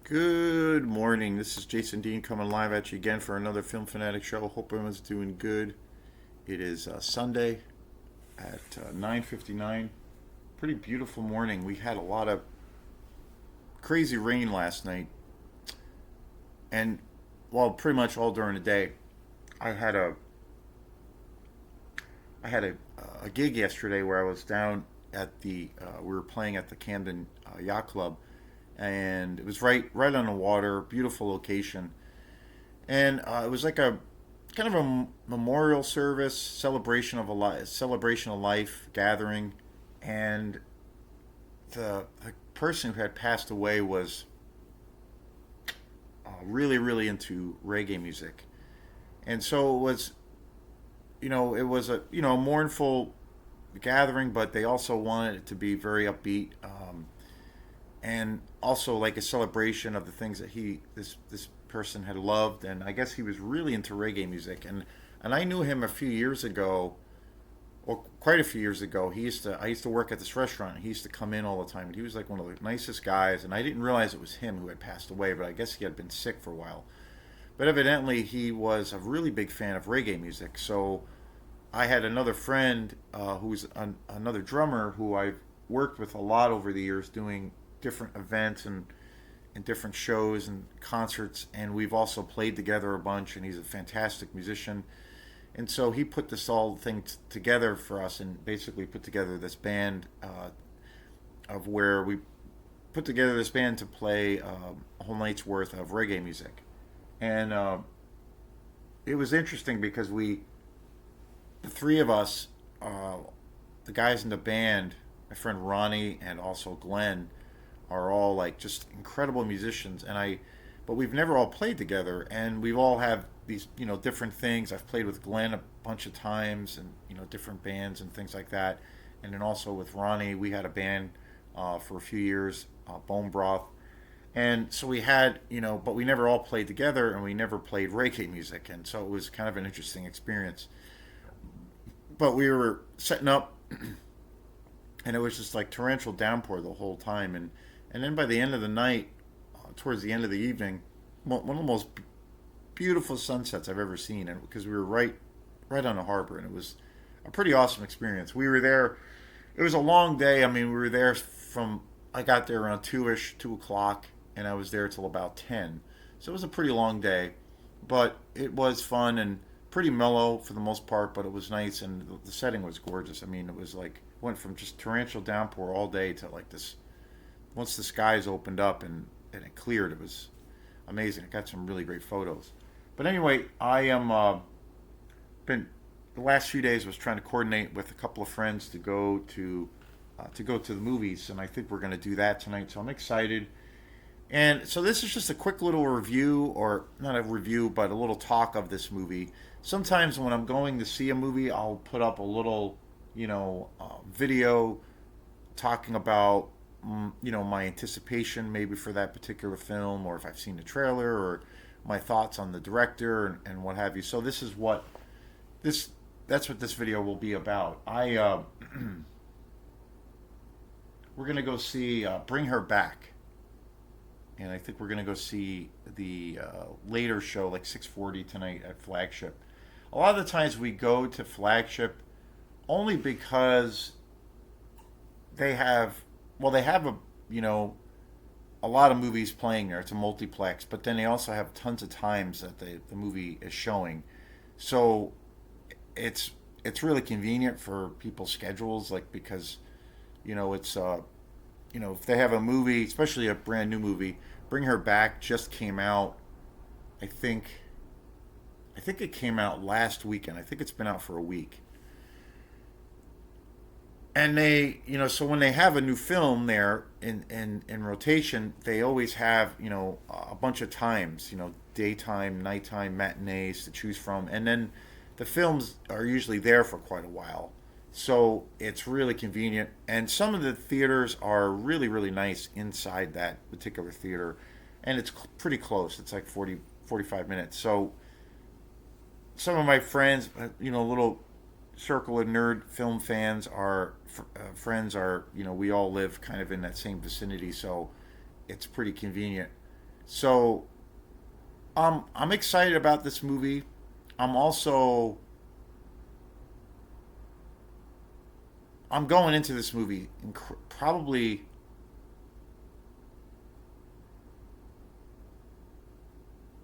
Good morning. This is Jason Dean coming live at you again for another Film Fanatic show. Hope everyone's doing good. It is Sunday at 9:59. Pretty beautiful morning. We had a lot of crazy rain last night, and well, pretty much all during the day. I had a I had a gig yesterday where I was down at the we were playing at the Camden Yacht Club, and it was right on the water, beautiful location, and it was like a kind of a memorial service, celebration of life gathering, and the person who had passed away was really into reggae music, and so it was a mournful gathering, but they also wanted it to be very upbeat. And also like a celebration of the things that this person had loved, and I guess he was really into reggae music, and I knew him a few years ago, or quite a few years ago. I used to work at this restaurant, and he used to come in all the time, and he was like one of the nicest guys, and I didn't realize it was him who had passed away, but I guess he had been sick for a while. But evidently he was a really big fan of reggae music. So I had another friend another drummer who I've worked with a lot over the years, doing different events and different shows and concerts, and we've also played together a bunch. And he's a fantastic musician, and so he put this all thing together for us, and basically put together this band of where we put together this band to play a whole night's worth of reggae music, and it was interesting because the three of us, uh, the guys in the band, my friend Ronnie and also Glenn, are all like just incredible musicians, but we've never all played together, and we've all have these different things. I've played with Glenn a bunch of times, and different bands and things like that, and then also with Ronnie we had a band for a few years, Bone Broth, and so we had but we never all played together, and we never played reggae music, and so it was kind of an interesting experience. But we were setting up, and it was just like torrential downpour the whole time, and then by the end of the night, towards the end of the evening, one of the most beautiful sunsets I've ever seen, and because we were right on the harbor, and it was a pretty awesome experience. We were there. It was a long day. I mean, we were there from I got there around 2:00, and I was there till about 10. So it was a pretty long day, but it was fun and pretty mellow for the most part. But it was nice, and the setting was gorgeous. I mean, it was like went from just torrential downpour all day to like this. Once the skies opened up and it cleared, it was amazing. I got some really great photos. But anyway, I am been the last few days was trying to coordinate with a couple of friends to go to the movies, and I think we're going to do that tonight. So I'm excited. And so this is just a quick little review, or not a review, but a little talk of this movie. Sometimes when I'm going to see a movie, I'll put up a little, video talking about, my anticipation maybe for that particular film, or if I've seen the trailer, or my thoughts on the director and what have you. So this that's what this video will be about. We're gonna go see Bring Her Back, and I think we're gonna go see the later show, like 6:40 tonight at Flagship. A lot of the times we go to Flagship only because they have they have you know a lot of movies playing there. It's a multiplex, but then they also have tons of times that the movie is showing. So it's it's really convenient for people's schedules, like because it's if they have a movie, especially a brand new movie. Bring Her Back just came out. I think I think it came out last weekend. I think it's been out for a week. And so when they have a new film there in rotation, they always have, a bunch of times, daytime, nighttime, matinees to choose from. And then the films are usually there for quite a while. So it's really convenient. And some of the theaters are really nice inside that particular theater. And it's pretty close. It's like 40 45 minutes. So some of my friends, a little circle of nerd film fans are friends are we all live kind of in that same vicinity, so it's pretty convenient. So I'm excited about this movie. I'm also I'm going into this movie probably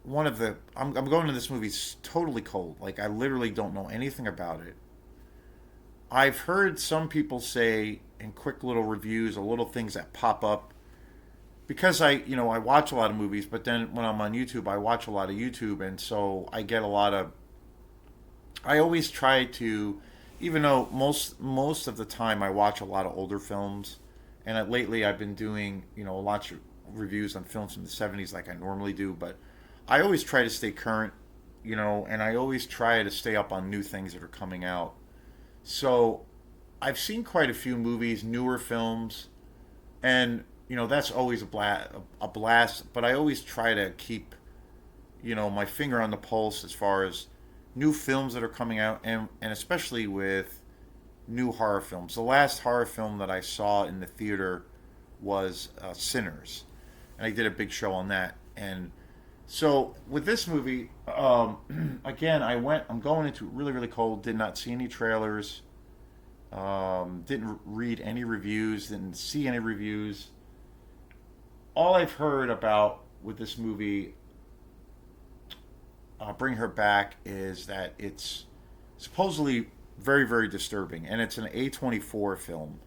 one of the I'm going to this movie totally cold. Like I literally don't know anything about it. I've heard some people say in quick little reviews, or little things that pop up because I watch a lot of movies, but then when I'm on YouTube, I watch a lot of YouTube, and so I get a lot of. I always try to, even though most of the time I watch a lot of older films, and lately I've been doing a lot of reviews on films from the '70s like I normally do, but I always try to stay current, and I always try to stay up on new things that are coming out. So I've seen quite a few movies, newer films, and that's always a blast. But I always try to keep my finger on the pulse as far as new films that are coming out, and especially with new horror films. The last horror film that I saw in the theater was Sinners, and I did a big show on that. And so with this movie, again, I'm going into it really, really cold. Did not see any trailers. Didn't read any reviews. Didn't see any reviews. All I've heard about with this movie, Bring Her Back, is that it's supposedly very, very disturbing, and it's an A24 film.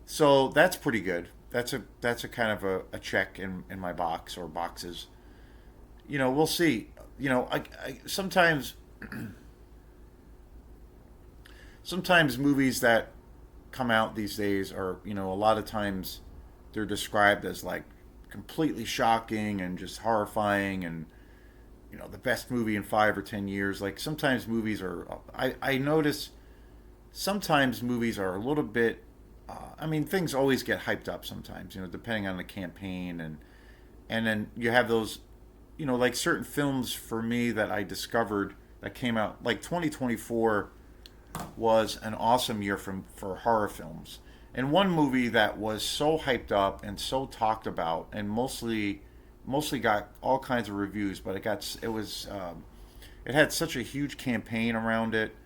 So that's pretty good. That's a kind of a check in my box or boxes. We'll see. Sometimes movies that come out these days are a lot of times they're described as like completely shocking and just horrifying, and the best movie in 5 or 10 years. Like sometimes movies are. I notice sometimes movies are a little bit. I mean, things always get hyped up sometimes. Depending on the campaign, and then you have those. Like certain films for me that I discovered that came out, like 2024 was an awesome year for horror films. And one movie that was so hyped up and so talked about, and mostly got all kinds of reviews, but it had such a huge campaign around it,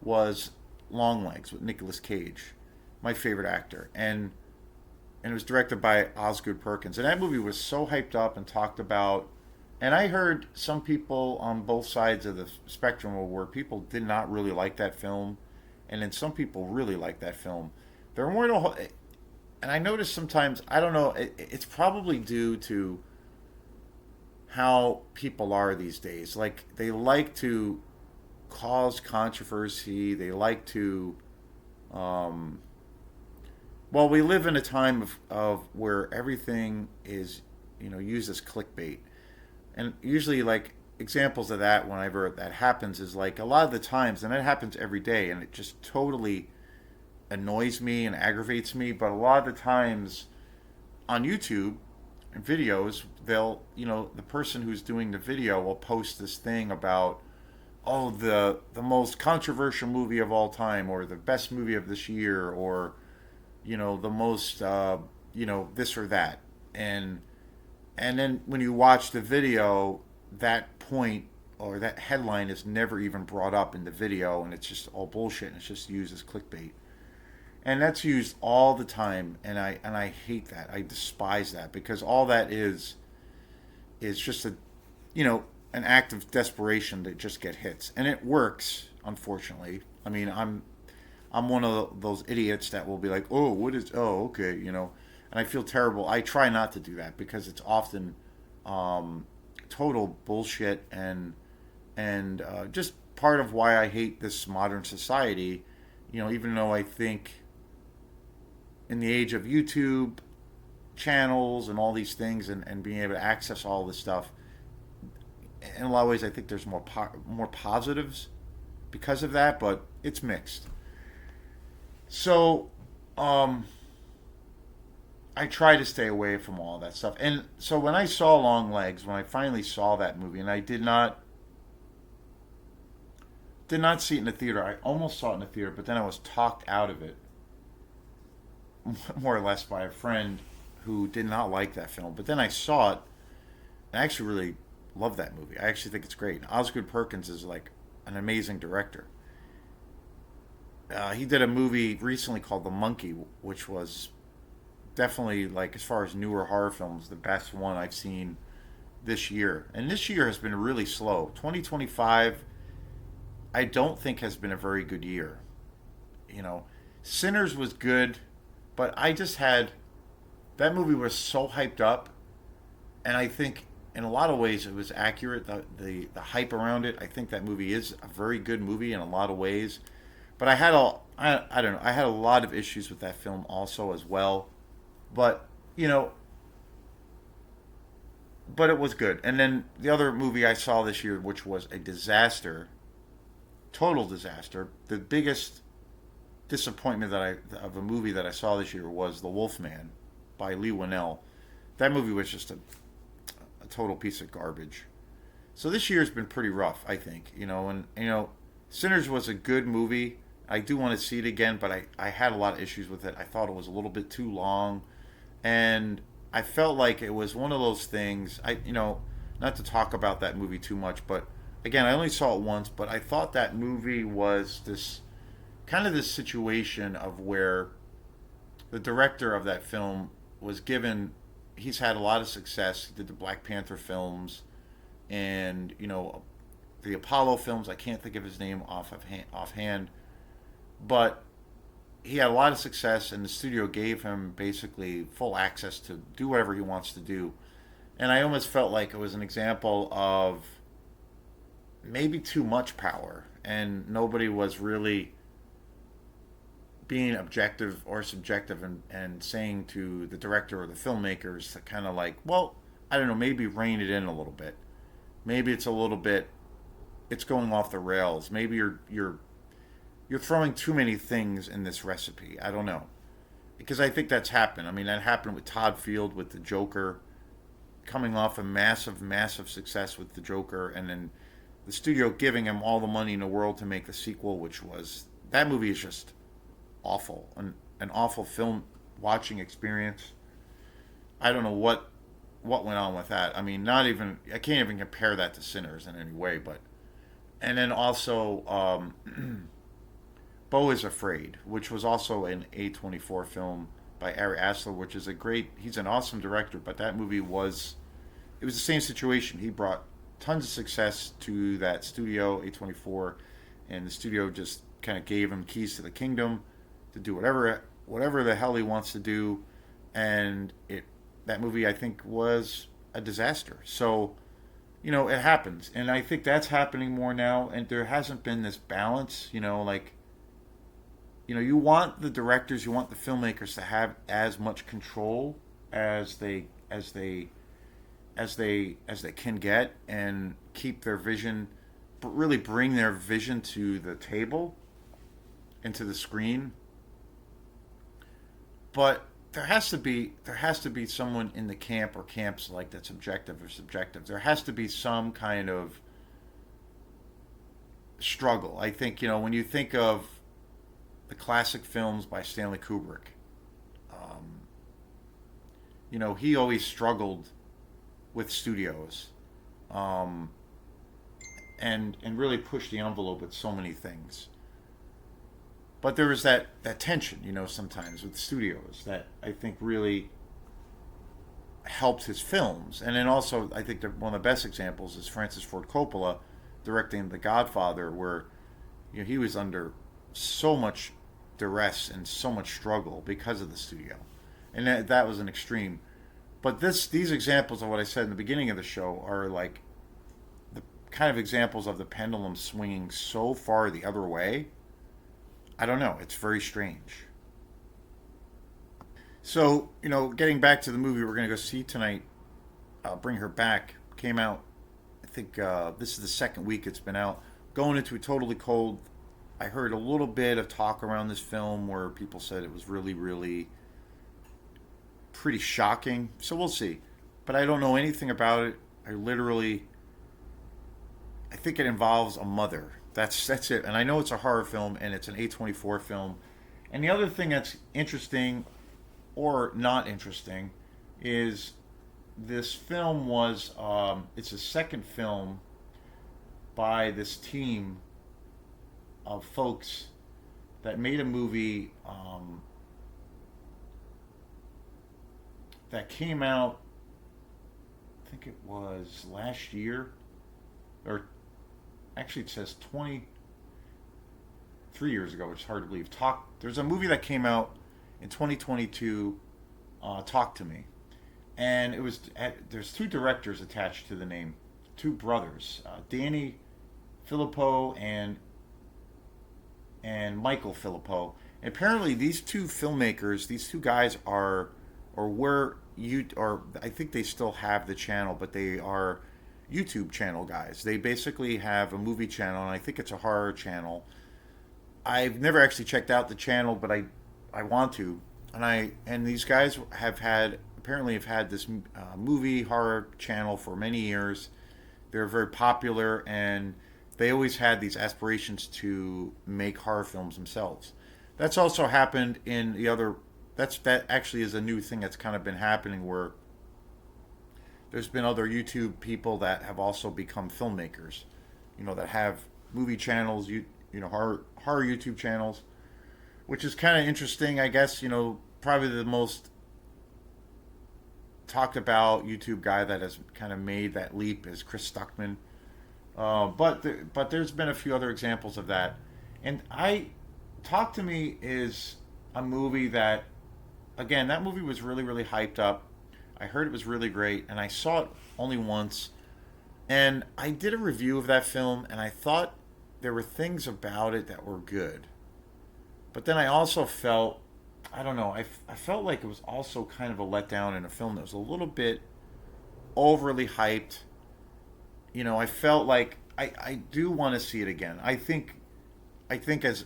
was Long Legs with Nicolas Cage, my favorite actor, and it was directed by Osgood Perkins. And that movie was so hyped up and talked about. And I heard some people on both sides of the spectrum where people did not really like that film, and then some people really liked that film. There weren't a whole, and I noticed sometimes, I don't know, it's probably due to how people are these days. Like they like to cause controversy. They like to, um, well, we live in a time of where everything is used as clickbait, and usually like examples of that whenever that happens is like a lot of the times, and it happens every day, and it just totally annoys me and aggravates me. But a lot of the times on YouTube and videos, they'll the person who's doing the video will post this thing about, oh, the most controversial movie of all time, or the best movie of this year, or the most this or that. And then when you watch the video, that point or that headline is never even brought up in the video, and it's just all bullshit, and it's just used as clickbait. And that's used all the time, and I hate that. I despise that, because all that is just a an act of desperation to just get hits, and it works. Unfortunately, I mean, I'm one of those idiots that will be like, oh, what is, oh, okay, and I feel terrible. I try not to do that because it's often total bullshit, and just part of why I hate this modern society. Even though I think in the age of YouTube channels and all these things, and being able to access all this stuff, in a lot of ways, I think there's more positives because of that, but it's mixed. So, I try to stay away from all that stuff. And so when I saw Long Legs, when I finally saw that movie, and I did not see it in the theater. I almost saw it in the theater, but then I was talked out of it, more or less, by a friend who did not like that film. But then I saw it, I actually really love that movie. I actually think it's great. Osgood Perkins is like an amazing director. He did a movie recently called The Monkey, which was definitely, like, as far as newer horror films, the best one I've seen this year. And this year has been really slow. 2025, I don't think has been a very good year. You know, Sinners was good, but I just had that movie was so hyped up, and I think in a lot of ways it was accurate. The hype around it, I think that movie is a very good movie in a lot of ways. But I don't know, I had a lot of issues with that film also as well. But you know, but it was good. And then the other movie I saw this year, which was a disaster, total disaster. The biggest disappointment that I of a movie that I saw this year was The Wolfman by Lee Winnell. That movie was just a total piece of garbage. So this year's been pretty rough, I think. And Sinners was a good movie. I do want to see it again, but I had a lot of issues with it. I thought it was a little bit too long, and I felt like it was one of those things. Not to talk about that movie too much, but again, I only saw it once. But I thought that movie was this kind of this situation of where the director of that film was given. He's had a lot of success. He did the Black Panther films, and the Apollo films. I can't think of his name offhand, but he had a lot of success, and the studio gave him basically full access to do whatever he wants to do. And I almost felt like it was an example of maybe too much power, and nobody was really being objective or subjective, and saying to the director or the filmmakers to kind of like, well, I don't know, maybe rein it in a little bit. Maybe it's a little bit, it's going off the rails. Maybe you're throwing too many things in this recipe. I don't know, because I think that's happened. I mean, that happened with Todd Field with the Joker, coming off a massive, massive success with the Joker, and then the studio giving him all the money in the world to make the sequel, which was that movie is just awful, an awful film watching experience. I don't know what went on with that. I mean, not even I can't even compare that to Sinners in any way. But and then also Beau is Afraid, which was also an A24 film by Ari Aster, which is a great. He's an awesome director, but that movie was it was the same situation. He brought tons of success to that studio A24, and the studio just kind of gave him keys to the kingdom to do whatever the hell he wants to do, and that movie I think was a disaster. So it happens, and I think that's happening more now. And there hasn't been this balance. Like you want the directors, you want the filmmakers to have as much control as they can get, and keep their vision, but really bring their vision to the table and to the screen. But there has to be someone in the camp or camps like that's objective or subjective. There has to be some kind of struggle. I think when you think of the classic films by Stanley Kubrick, he always struggled with studios, um, and really pushed the envelope with so many things. But there was that tension, sometimes with studios that I think really helped his films. And then also, I think that one of the best examples is Francis Ford Coppola directing The Godfather, where he was under so much duress and so much struggle because of the studio, and that was an extreme. But these examples of what I said in the beginning of the show are like the kind of examples of the pendulum swinging so far the other way. I don't know. It's very strange. So, getting back to the movie we're going to go see tonight, Bring Her Back, came out, I think this is the second week it's been out. Going into it totally cold. I heard a little bit of talk around this film where people said it was really, really pretty shocking. So we'll see. But I don't know anything about it. I think it involves a mother. That's it. And I know it's a horror film, and it's an A24 film. And the other thing that's interesting or not interesting is this film was it's a second film by this team of folks that made a movie that came out. I think it was last year, or actually it says 23 years ago, which is hard to believe. There's a movie that came out in 2022, Talk to Me, and it was there's two directors attached to the name, two brothers, Danny Filippo and Michael Filippo. And apparently, these two filmmakers, these two guys are, or were you, or I think they still have the channel, but they are YouTube channel guys. They basically have a movie channel, and I think it's a horror channel. I've never actually checked out the channel, but I want to. And these guys have had this movie horror channel for many years. They're very popular, and they always had these aspirations to make horror films themselves. That's also happened in the other. That actually is a new thing that's kind of been happening where there's been other YouTube people that have also become filmmakers. That have movie channels, horror YouTube channels, which is kind of interesting. I guess probably the most talked about YouTube guy that has kind of made that leap is Chris Stuckman. But there's been a few other examples of that, and Talk to Me is a movie that, again, that movie was really really hyped up. I heard it was really great, and I saw it only once, and I did a review of that film, and I thought there were things about it that were good, but then I also felt, I don't know, I felt like it was also kind of a letdown in a film that was a little bit overly hyped. I felt like I do want to see it again. I think as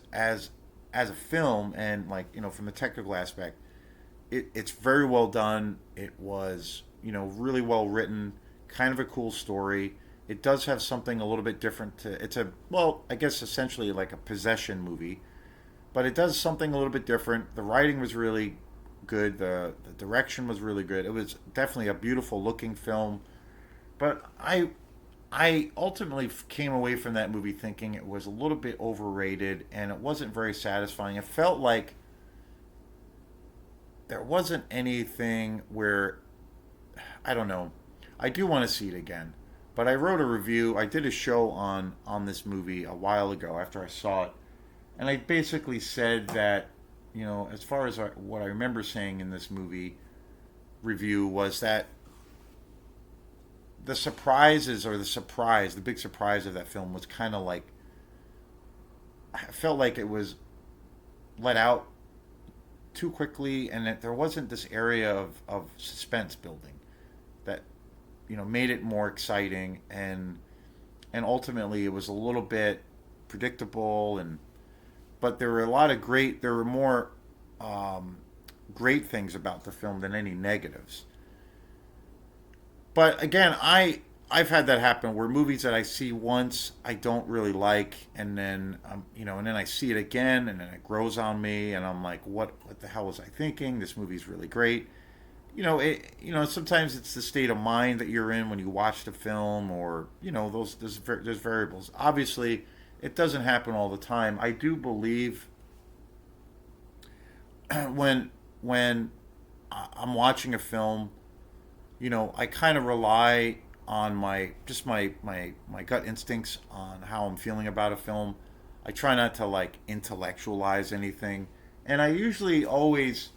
a film, and like from the technical aspect, it's very well done. It was really well written, kind of a cool story. It does have something a little bit different to it's a well, I guess essentially like a possession movie, but it does something a little bit different. The writing was really good. The direction was really good. It was definitely a beautiful looking film, but I ultimately came away from that movie thinking it was a little bit overrated and it wasn't very satisfying. It felt like there wasn't anything where, I don't know. I do want to see it again, but I wrote a review. I did a show on this movie a while ago after I saw it, and I basically said that as far as what I remember saying in this movie review was that the big surprise of that film was kind of like, I felt like it was let out too quickly, and that there wasn't this area of suspense building that made it more exciting, and ultimately it was a little bit predictable, and but there were more great things about the film than any negatives. But again, I've had that happen where movies that I see once I don't really like, and then and then I see it again, and then it grows on me, and I'm like, what the hell was I thinking? This movie's really great. Sometimes it's the state of mind that you're in when you watch the film, or there's variables. Obviously, it doesn't happen all the time. I do believe when I'm watching a film, I kind of rely on my gut instincts on how I'm feeling about a film. I try not to like intellectualize anything, and I usually always,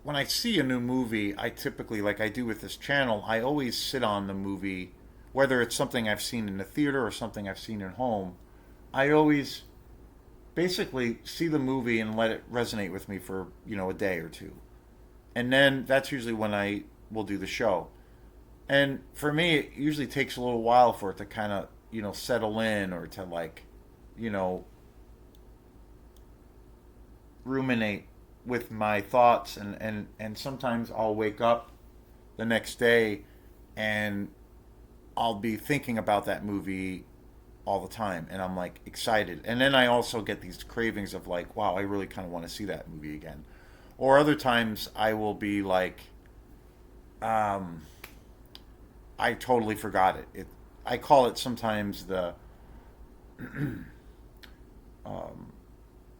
when I see a new movie, I typically, like I do with this channel, I always sit on the movie, whether it's something I've seen in the theater or something I've seen at home. I always basically see the movie and let it resonate with me for a day or two, and then that's usually when I will do the show. And for me, it usually takes a little while for it to kind of settle in, or to like you know ruminate with my thoughts, and sometimes I'll wake up the next day and I'll be thinking about that movie all the time, and I'm like excited, and then I also get these cravings of like, wow, I really kind of want to see that movie again. Or other times I will be like, I totally forgot it. I call it sometimes the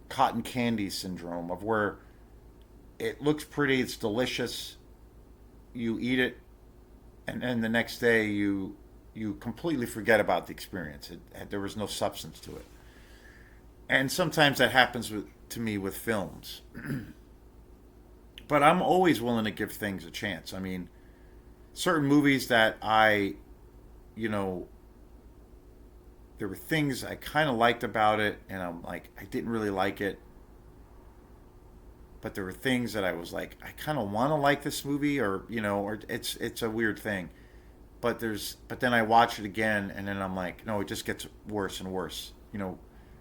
cotton candy syndrome of where it looks pretty, it's delicious, you eat it, and then the next day you completely forget about the experience. There was no substance to it, and sometimes that happens to me with films. But I'm always willing to give things a chance. I mean, certain movies that you know, there were things I kind of liked about it, and I'm like, I didn't really like it. But there were things that I was like, I kind of want to like this movie, or or it's a weird thing. But then I watch it again, and then I'm like, no, it just gets worse and worse.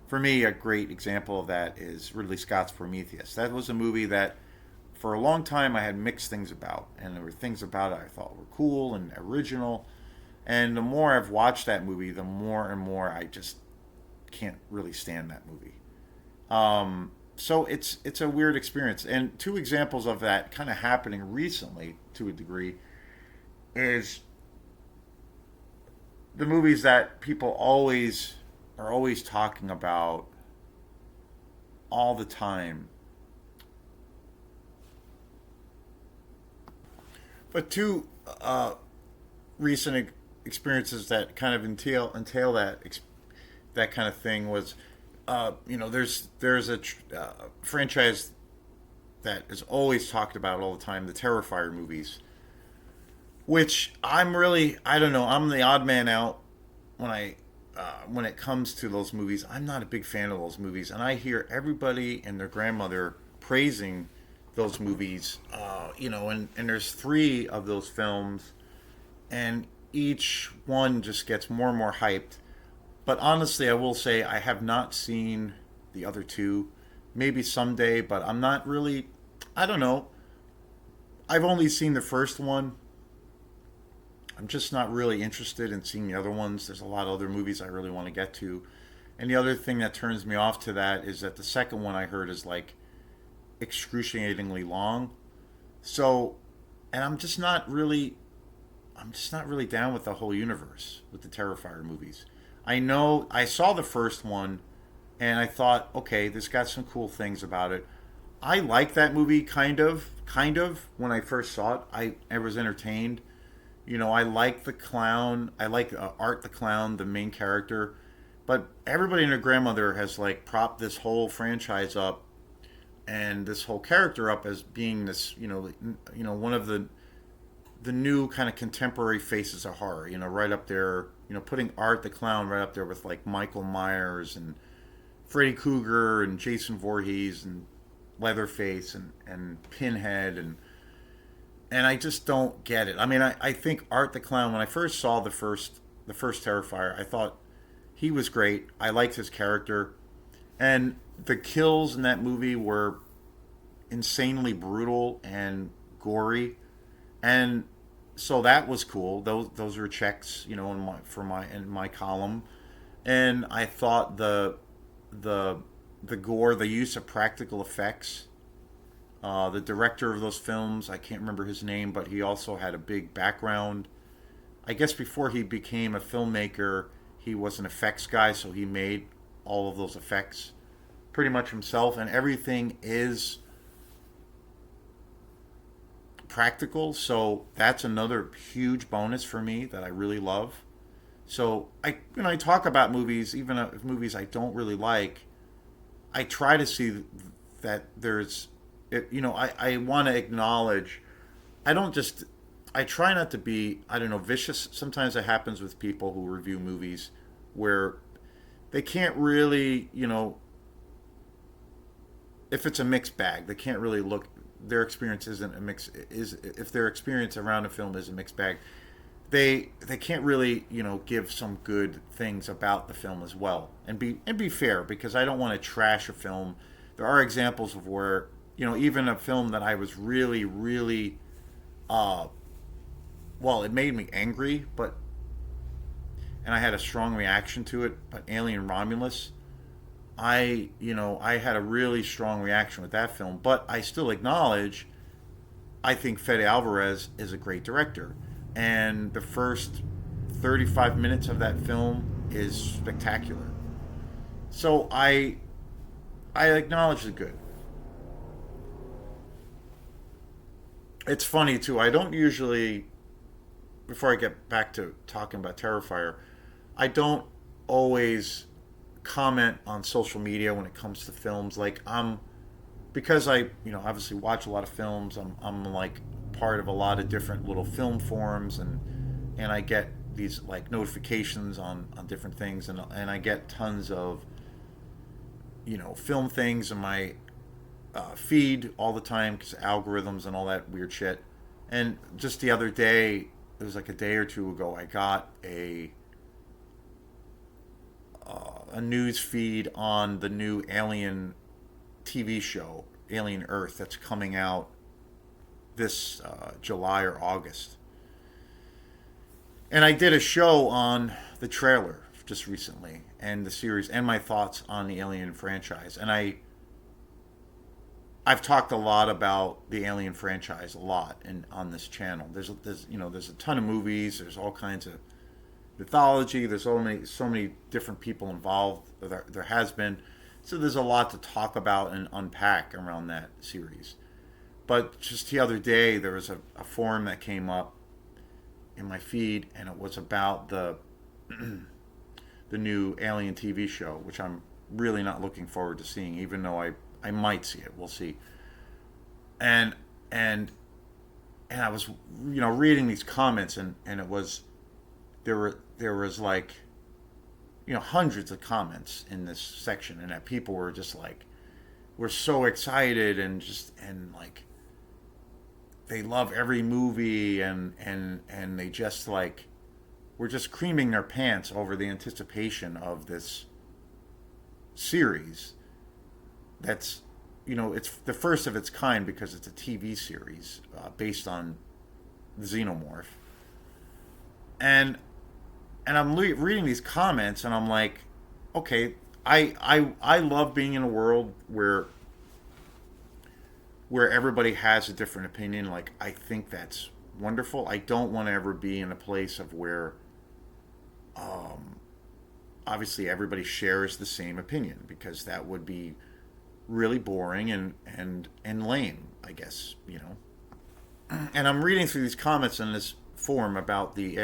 For me, a great example of that is Ridley Scott's Prometheus. That was a movie that, for a long time, I had mixed things about, and there were things about it I thought were cool and original. And the more I've watched that movie, the more and more I just can't really stand that movie. So it's a weird experience. And two examples of that kind of happening recently, to a degree, is the movies that people always are always talking about all the time. But two recent experiences that kind of entail that kind of thing was, there's a franchise that is always talked about all the time, the Terrifier movies, which I don't know, I'm the odd man out when it comes to those movies. I'm not a big fan of those movies, and I hear everybody and their grandmother praising those movies. And there's three of those films, and each one just gets more and more hyped. But honestly, I will say I have not seen the other two. Maybe someday, but I'm not really. I don't know. I've only seen the first one. I'm just not really interested in seeing the other ones. There's a lot of other movies I really want to get to. And the other thing that turns me off to that is that the second one I heard is like excruciatingly long. So, and I'm just not really down with the whole universe with the Terrifier movies. I know I saw the first one and I thought, okay, this got some cool things about it. I liked that movie kind of when I first saw it. I was entertained. I like the clown. I like Art the clown, the main character. But everybody and their grandmother has like propped this whole franchise up and this whole character up as being this, one of the new kind of contemporary faces of horror. Right up there. Putting Art the clown right up there with like Michael Myers and Freddy Krueger and Jason Voorhees and Leatherface and Pinhead and I just don't get it. I mean, I think Art the Clown, when I first saw the first Terrifier, I thought he was great. I liked his character. And the kills in that movie were insanely brutal and gory. And so that was cool. Those were checks, in my column. And I thought the gore, the use of practical effects. The director of those films, I can't remember his name, but he also had a big background. I guess before he became a filmmaker, he was an effects guy, so he made all of those effects pretty much himself, and everything is practical. So that's another huge bonus for me that I really love. So I talk about movies, even if movies I don't really like. I try to see that there's I want to acknowledge. I don't just. I try not to be, I don't know, vicious. Sometimes it happens with people who review movies where they can't really, if it's a mixed bag, they can't really look. Their experience isn't a mix. Is if their experience around a film is a mixed bag, they can't really, give some good things about the film as well, and be fair, because I don't want to trash a film. There are examples of where, even a film that I was really, really, well, it made me angry, and I had a strong reaction to it. But Alien Romulus, I had a really strong reaction with that film. But I still acknowledge, I think Fede Alvarez is a great director. and the first 35 minutes of that film is spectacular. So I acknowledge the good. It's funny too. I don't usually, before I get back to talking about Terrifier, I don't always comment on social media when it comes to films. Like I'm because I obviously watch a lot of films. I'm like part of a lot of different little film forums, and I get these like notifications on different things, and I get tons of film things in my feed all the time because algorithms and all that weird shit. And just the other day, it was like a day or two ago, I got a news feed on the new Alien TV show, Alien Earth, that's coming out this July or August. And I did a show on the trailer just recently and the series and my thoughts on the Alien franchise. And I've talked a lot about the Alien franchise a lot and on this channel. There's a ton of movies. There's all kinds of mythology. There's so many different people involved. There has been, so there's a lot to talk about and unpack around that series. But just the other day, there was a forum that came up in my feed, and it was about the new Alien TV show, which I'm really not looking forward to seeing, even though I might see it. We'll see. And and and I was reading these comments, and it was there was like hundreds of comments in this section, and that people were just like, we're so excited, and like they love every movie, and they just like were just creaming their pants over the anticipation of this series that's it's the first of its kind because it's a TV series based on the xenomorph. And and I'm reading these comments, and I'm like, okay, I love being in a world where everybody has a different opinion. Like, I think that's wonderful. I don't want to ever be in a place of where obviously everybody shares the same opinion, because that would be really boring and lame, I guess. And I'm reading through these comments in this forum about the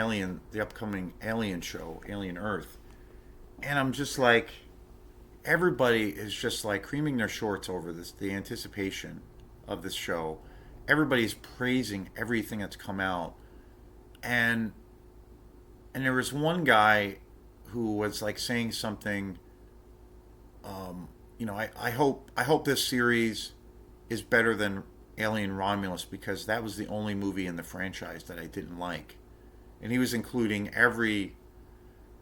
upcoming Alien show, Alien Earth, and I'm just like, everybody is just like creaming their shorts over the anticipation of this show. Everybody's praising everything that's come out, and there was one guy who was like saying something. I hope this series is better than Alien Romulus, because that was the only movie in the franchise that I didn't like. And he was including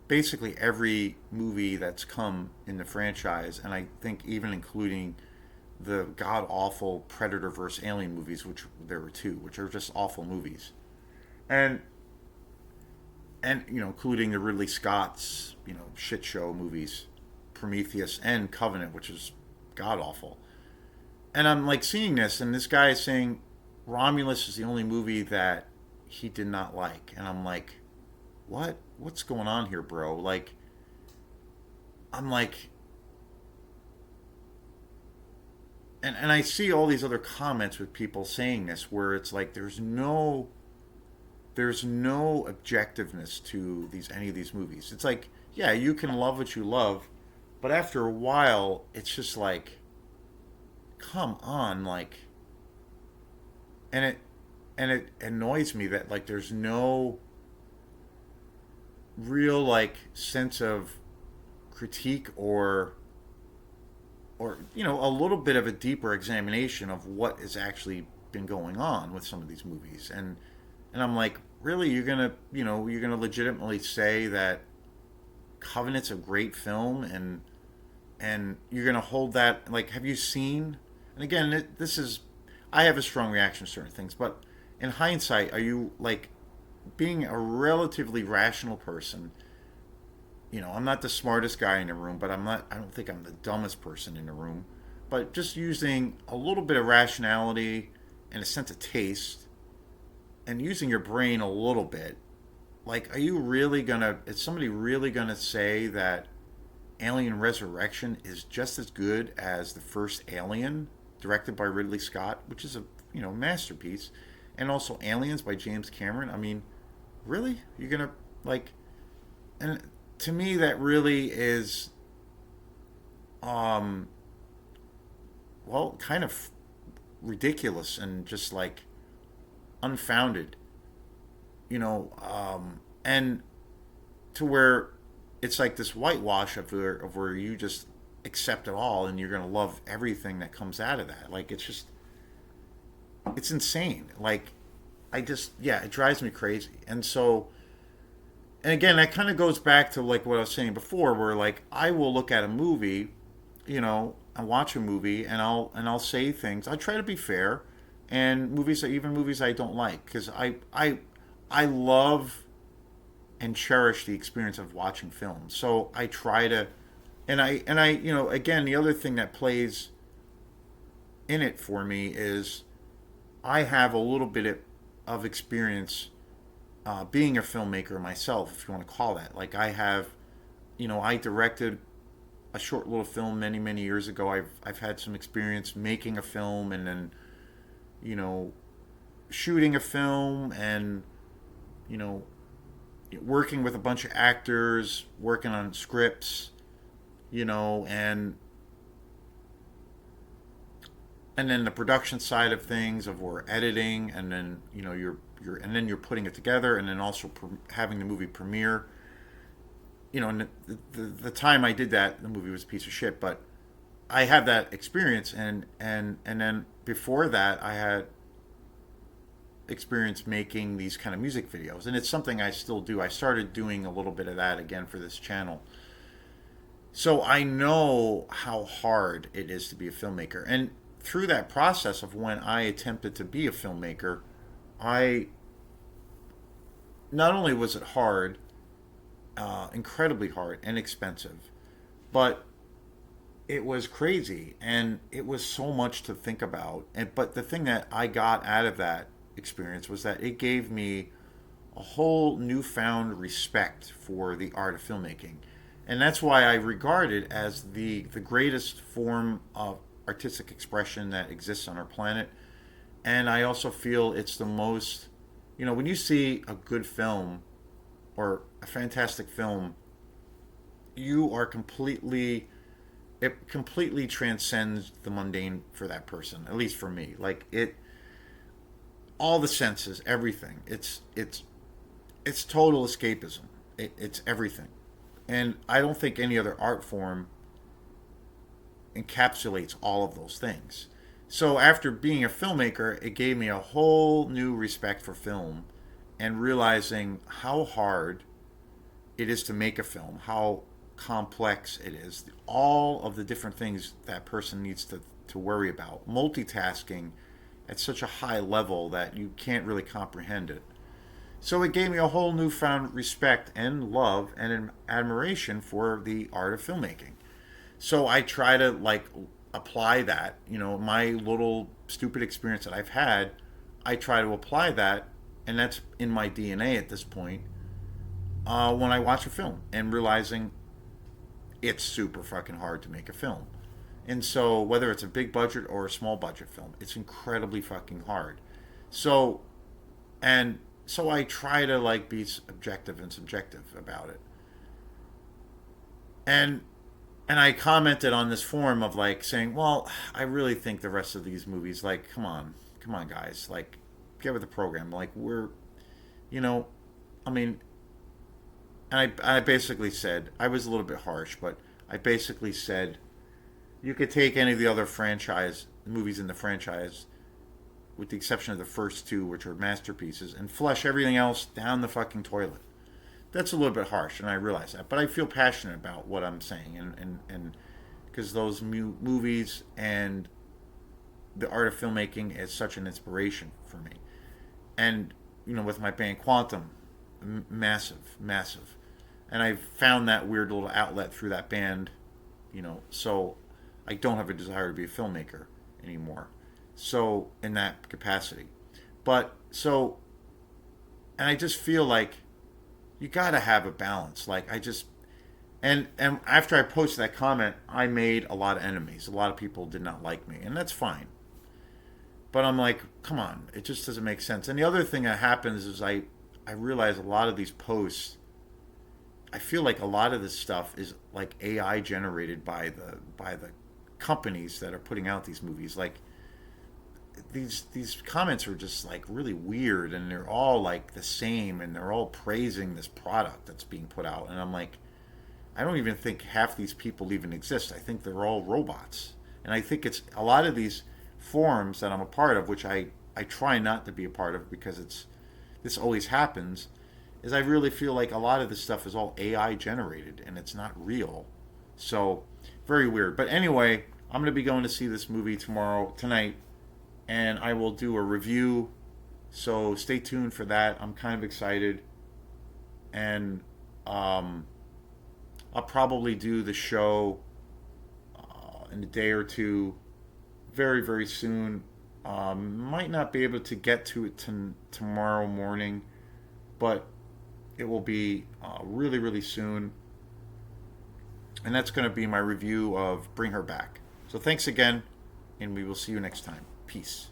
basically every movie that's come in the franchise, and I think even including the god awful Predator vs. Alien movies, which there were two, which are just awful movies. And including the Ridley Scott's shit show movies, Prometheus and Covenant, which is god awful. And I'm like seeing this, and this guy is saying Romulus is the only movie that he did not like, and I'm like, what's going on here, bro? Like, I'm like, and I see all these other comments with people saying this, where it's like there's no objectiveness to any of these movies. It's like, yeah, you can love what you love, but after a while, it's just like, come on, like, and it annoys me that like there's no real like sense of critique, or a little bit of a deeper examination of what has actually been going on with some of these movies. And I'm like, really, you're gonna legitimately say that Covenant's a great film, and you're gonna hold that, like, have you seen? And again, this is, I have a strong reaction to certain things, but in hindsight, are you like, being a relatively rational person? I'm not the smartest guy in the room, but I don't think I'm the dumbest person in the room. But just using a little bit of rationality and a sense of taste, and using your brain a little bit, like, are you really gonna? Is somebody really gonna say that Alien Resurrection is just as good as the first Alien, directed by Ridley Scott, which is a masterpiece, and also Aliens by James Cameron? I mean, really? You're gonna like? And to me, that really is, um, well, kind of ridiculous and just like unfounded, and to where it's like this whitewash of where you just accept it all and you're gonna love everything that comes out of that. Like, it's insane. Like, I just, yeah, it drives me crazy. And again, that kind of goes back to like what I was saying before, where like I will look at a movie, and watch a movie, and I'll say things. I try to be fair, and even movies I don't like, because I love and cherish the experience of watching films. So I try to, and I again, the other thing that plays in it for me is I have a little bit of experience being a filmmaker myself, if you want to call that. Like, I have, I directed a short little film many many years ago. I've had some experience making a film, and then you know shooting a film, and you know working with a bunch of actors, working on scripts, and then the production side of things, of where editing, and then you're putting it together, and then also having the movie premiere. And the time I did that, the movie was a piece of shit, but I had that experience, and then before that, I had experience making these kind of music videos, and it's something I still do. I started doing a little bit of that again for this channel. So I know how hard it is to be a filmmaker. And through that process of when I attempted to be a filmmaker, I not only was it hard, incredibly hard and expensive, but it was crazy, and it was so much to think about. But the thing that I got out of that experience was that it gave me a whole newfound respect for the art of filmmaking. And that's why I regard it as the greatest form of artistic expression that exists on our planet. And I also feel it's the most, when you see a good film or a fantastic film, you are it completely transcends the mundane for that person, at least for me. Like, all the senses, everything. It's total escapism. It's everything. And I don't think any other art form encapsulates all of those things. So after being a filmmaker, it gave me a whole new respect for film, and realizing how hard it is to make a film, how complex it is, all of the different things that person needs to worry about, multitasking at such a high level that you can't really comprehend it. So it gave me a whole newfound respect and love and an admiration for the art of filmmaking. So I try to like apply that, my little stupid experience that I've had, I try to apply that, and that's in my DNA at this point. When I watch a film and realizing it's super fucking hard to make a film. And so whether it's a big budget or a small budget film, it's incredibly fucking hard. So and so I try to like be objective and subjective about it. And I commented on this forum of like saying, well, I really think the rest of these movies, like, come on, guys, like, get with the program. Like, you know, I mean, and I basically said, I was a little bit harsh, but I basically said, you could take any of the other movies in the franchise, with the exception of the first two, which are masterpieces, and flush everything else down the fucking toilet. That's a little bit harsh, and I realize that, but I feel passionate about what I'm saying, and because those movies and the art of filmmaking is such an inspiration for me. And with my band Quantum, massive, massive, and I found that weird little outlet through that band. So I don't have a desire to be a filmmaker anymore. So in that capacity, but so And I just feel like you got to have a balance. And after I posted that comment, I made a lot of enemies. A lot of people did not like me, and that's fine. But I'm like, come on, it just doesn't make sense. And the other thing that happens is I realize a lot of these posts, I feel like a lot of this stuff is like AI generated by the companies that are putting out these movies. Like these comments are just like really weird, and they're all like the same, and they're all praising this product that's being put out. And I'm like, I don't even think half these people even exist. I think they're all robots. And I think it's a lot of these forums that I'm a part of, which I try not to be a part of because this always happens, is I really feel like a lot of this stuff is all AI generated and it's not real. So very weird. But anyway, I'm going to be going to see this movie tonight, and I will do a review. So stay tuned for that. I'm kind of excited, and I'll probably do the show in a day or two, very very soon. Might not be able to get to it tomorrow morning, but it will be really really soon, and that's going to be my review of Bring Her Back. So thanks again, and we will see you next time. Peace.